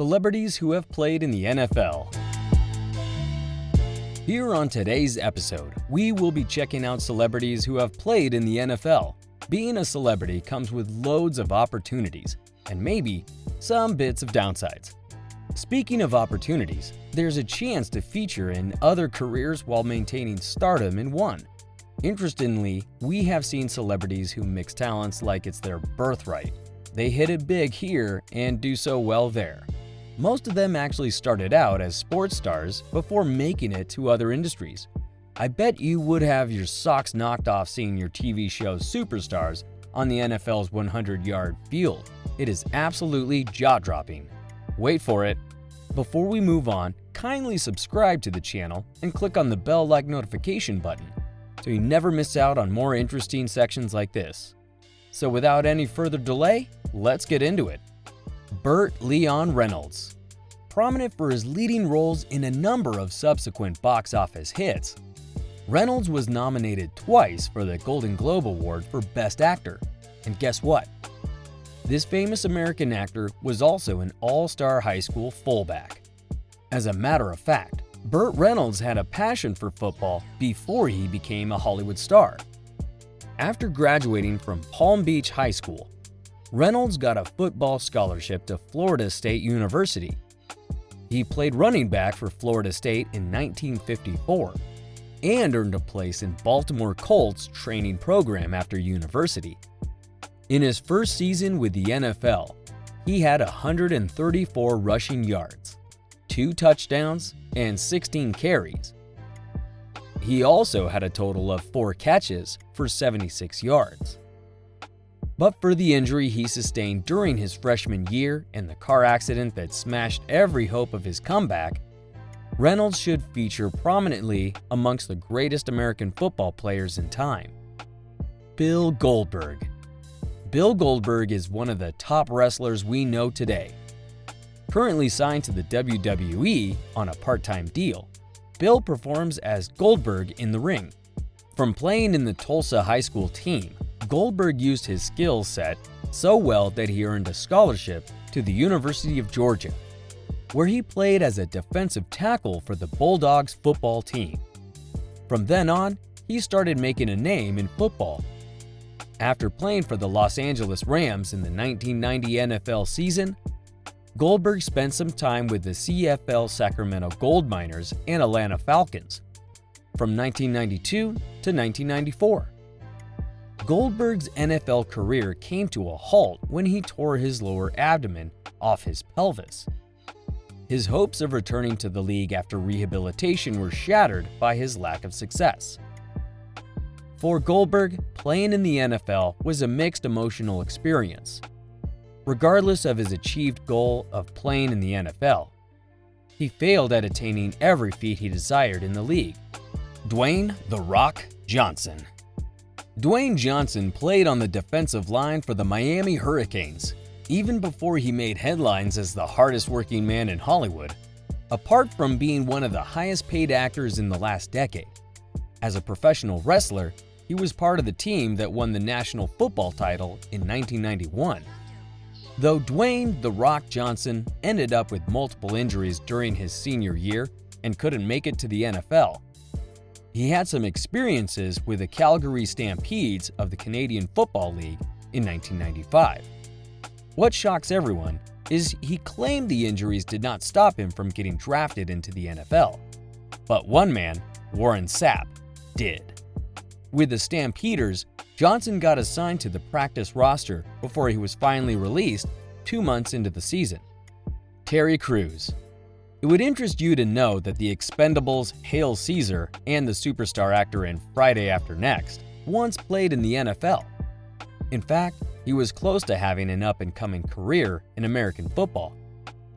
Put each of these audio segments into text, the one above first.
Celebrities who have played in the NFL. Here on today's episode, we will be checking out celebrities who have played in the NFL. Being a celebrity comes with loads of opportunities, and maybe some bits of downsides. Speaking of opportunities, there's a chance to feature in other careers while maintaining stardom in one. Interestingly, we have seen celebrities who mix talents like it's their birthright. They hit it big here and do so well there. Most of them actually started out as sports stars before making it to other industries. I bet you would have your socks knocked off seeing your TV show Superstars on the NFL's 100-yard field. It is absolutely jaw-dropping. Wait for it. Before we move on, kindly subscribe to the channel and click on the bell-like notification button so you never miss out on more interesting sections like this. So without any further delay, let's get into it. Burt Reynolds. Prominent for his leading roles in a number of subsequent box office hits, Reynolds was nominated twice for the Golden Globe Award for Best Actor. And guess what? This famous American actor was also an all-star high school fullback. As a matter of fact, Burt Reynolds had a passion for football before he became a Hollywood star. After graduating from Palm Beach High School, Reynolds got a football scholarship to Florida State University. He played running back for Florida State in 1954 and earned a place in Baltimore Colts training program after university. In his first season with the NFL, he had 134 rushing yards, 2 touchdowns, and 16 carries. He also had a total of 4 catches for 76 yards. But for the injury he sustained during his freshman year and the car accident that smashed every hope of his comeback, Reynolds should feature prominently amongst the greatest American football players in time. Bill Goldberg. Bill Goldberg is one of the top wrestlers we know today. Currently signed to the WWE on a part-time deal, Bill performs as Goldberg in the ring. From playing in the Tulsa high school team, Goldberg used his skill set so well that he earned a scholarship to the University of Georgia, where he played as a defensive tackle for the Bulldogs football team. From then on, he started making a name in football. After playing for the Los Angeles Rams in the 1990 NFL season, Goldberg spent some time with the CFL Sacramento Gold Miners and Atlanta Falcons from 1992 to 1994. Goldberg's NFL career came to a halt when he tore his lower abdomen off his pelvis. His hopes of returning to the league after rehabilitation were shattered by his lack of success. For Goldberg, playing in the NFL was a mixed emotional experience. Regardless of his achieved goal of playing in the NFL, he failed at attaining every feat he desired in the league. Dwayne "The Rock" Johnson. Dwayne Johnson played on the defensive line for the Miami Hurricanes, even before he made headlines as the hardest-working man in Hollywood. Apart from being one of the highest-paid actors in the last decade, as a professional wrestler, he was part of the team that won the National Football title in 1991. Though Dwayne "The Rock" Johnson ended up with multiple injuries during his senior year and couldn't make it to the NFL, he had some experiences with the Calgary Stampedes of the Canadian Football League in 1995. What shocks everyone is he claimed the injuries did not stop him from getting drafted into the NFL. But one man, Warren Sapp, did. With the Stampeders, Johnson got assigned to the practice roster before he was finally released 2 months into the season. Terry Crews. It would interest you to know that the Expendables' Hail Caesar and the superstar actor in Friday After Next once played in the NFL. In fact, he was close to having an up-and-coming career in American football.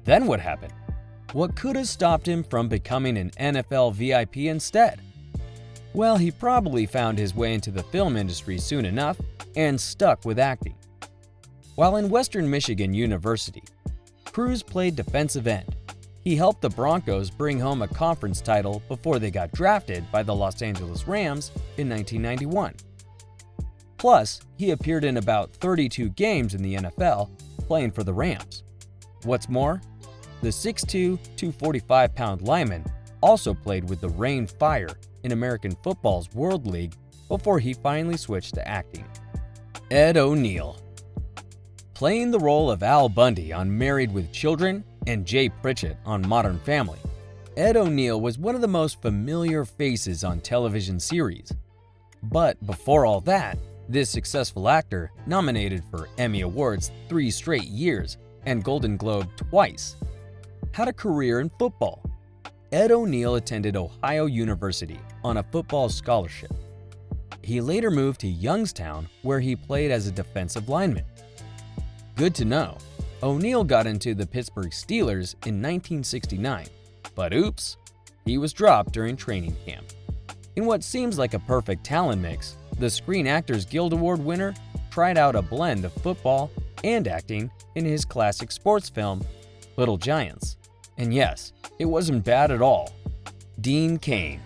Then what happened? What could have stopped him from becoming an NFL VIP instead? Well, he probably found his way into the film industry soon enough and stuck with acting. While in Western Michigan University, Crews played defensive end. He helped the Broncos bring home a conference title before they got drafted by the Los Angeles Rams in 1991. Plus, he appeared in about 32 games in the NFL, playing for the Rams. What's more, The 6'2", 245-pound lineman also played with the Rain Fire in American football's World League before he finally switched to acting. Ed O'Neill. Playing the role of Al Bundy on Married with Children and Jay Pritchett on Modern Family, Ed O'Neill was one of the most familiar faces on television series. But before all that, this successful actor, nominated for Emmy Awards 3 straight years and Golden Globe twice, had a career in football. Ed O'Neill attended Ohio University on a football scholarship. He later moved to Youngstown, where he played as a defensive lineman. Good to know, O'Neill got into the Pittsburgh Steelers in 1969, but oops, he was dropped during training camp. In what seems like a perfect talent mix, the Screen Actors Guild Award winner tried out a blend of football and acting in his classic sports film, Little Giants. And yes, it wasn't bad at all. Dean Kane.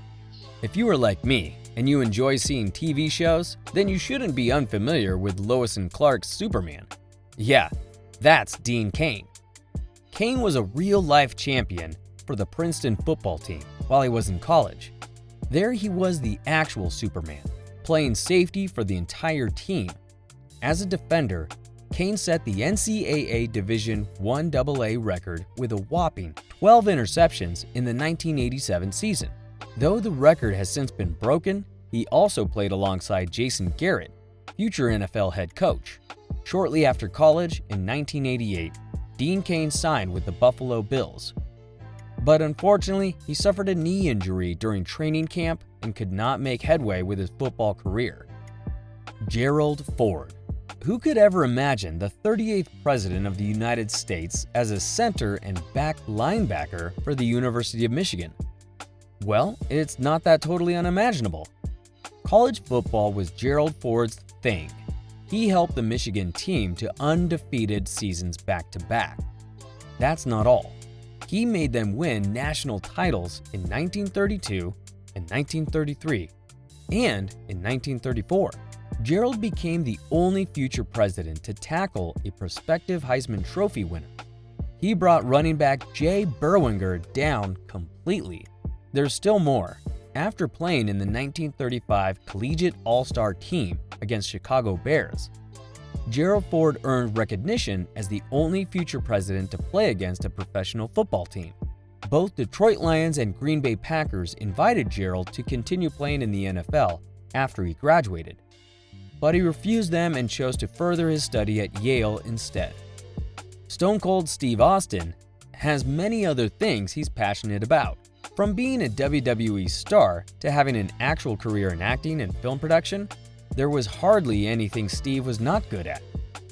If you are like me and you enjoy seeing TV shows, then you shouldn't be unfamiliar with Lois and Clark's Superman. Yeah, that's Dean Kane. Kane was a real-life champion for the Princeton football team while he was in college. There he was the actual Superman, playing safety for the entire team. As a defender, Kane set the NCAA Division I AA record with a whopping 12 interceptions in the 1987 season. Though the record has since been broken, he also played alongside Jason Garrett, future NFL head coach. Shortly after college, in 1988, Dean Kane signed with the Buffalo Bills. But unfortunately, he suffered a knee injury during training camp and could not make headway with his football career. Gerald Ford. Who could ever imagine the 38th President of the United States as a center and back linebacker for the University of Michigan? Well, it's not that totally unimaginable. College football was Gerald Ford's thing. He helped the Michigan team to undefeated seasons back-to-back. That's not all. He made them win national titles in 1932 and 1933, and in 1934. Gerald became the only future president to tackle a prospective Heisman Trophy winner. He brought running back Jay Berwinger down completely. There's still more. After playing in the 1935 Collegiate All-Star team against Chicago Bears, Gerald Ford earned recognition as the only future president to play against a professional football team. Both Detroit Lions and Green Bay Packers invited Gerald to continue playing in the NFL after he graduated, but he refused them and chose to further his study at Yale instead. Stone Cold Steve Austin has many other things he's passionate about. From being a WWE star to having an actual career in acting and film production, there was hardly anything Steve was not good at.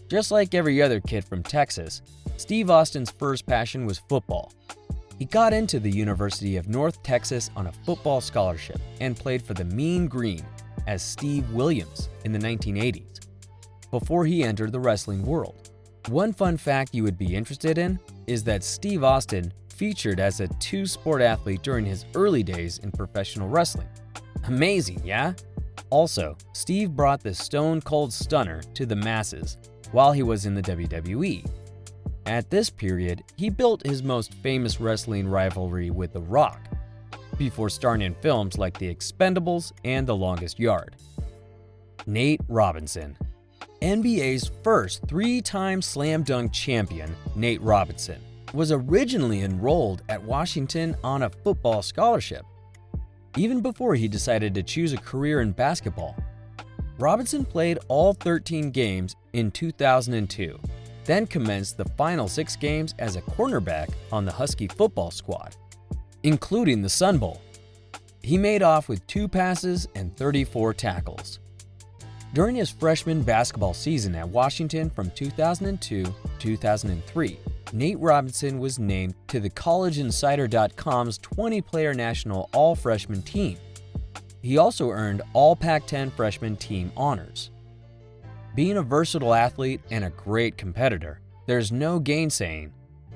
Just like every other kid from Texas, Steve Austin's first passion was football. He got into the University of North Texas on a football scholarship and played for the Mean Green as Steve Williams in the 1980s, before he entered the wrestling world. One fun fact you would be interested in is that Steve Austin featured as a two-sport athlete during his early days in professional wrestling. Amazing, yeah? Also, Steve brought the Stone Cold Stunner to the masses while he was in the WWE. At this period, he built his most famous wrestling rivalry with The Rock, before starring in films like The Expendables and The Longest Yard. Nate Robinson. NBA's first 3-time slam dunk champion, Nate Robinson, was originally enrolled at Washington on a football scholarship, even before he decided to choose a career in basketball. Robinson played all 13 games in 2002, then commenced the final 6 games as a cornerback on the Husky football squad, including the Sun Bowl. He made off with 2 passes and 34 tackles. During his freshman basketball season at Washington from 2002 to 2003, Nate Robinson was named to the CollegeInsider.com's 20-player national all-freshman team. He also earned all Pac-10 freshman team honors. Being a versatile athlete and a great competitor, there's no gainsaying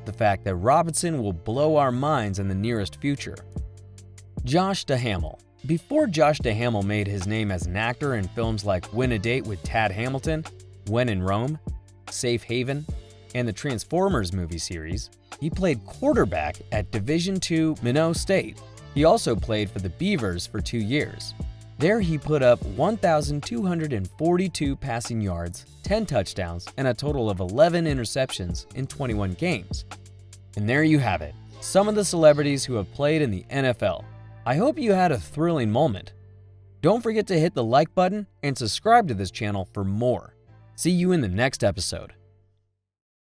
the fact that Robinson will blow our minds in the nearest future. Josh DeHamel. Before Josh DeHamel made his name as an actor in films like Win a Date with Tad Hamilton, When in Rome, Safe Haven, and the Transformers movie series, He played quarterback at Division II Minot State. He also played for the Beavers for 2 years. There he put up 1,242 passing yards, 10 touchdowns, and a total of 11 interceptions in 21 games. And there you have it, some of the celebrities who have played in the NFL. I hope you had a thrilling moment. Don't forget to hit the like button and subscribe to this channel for more. See you in the next episode.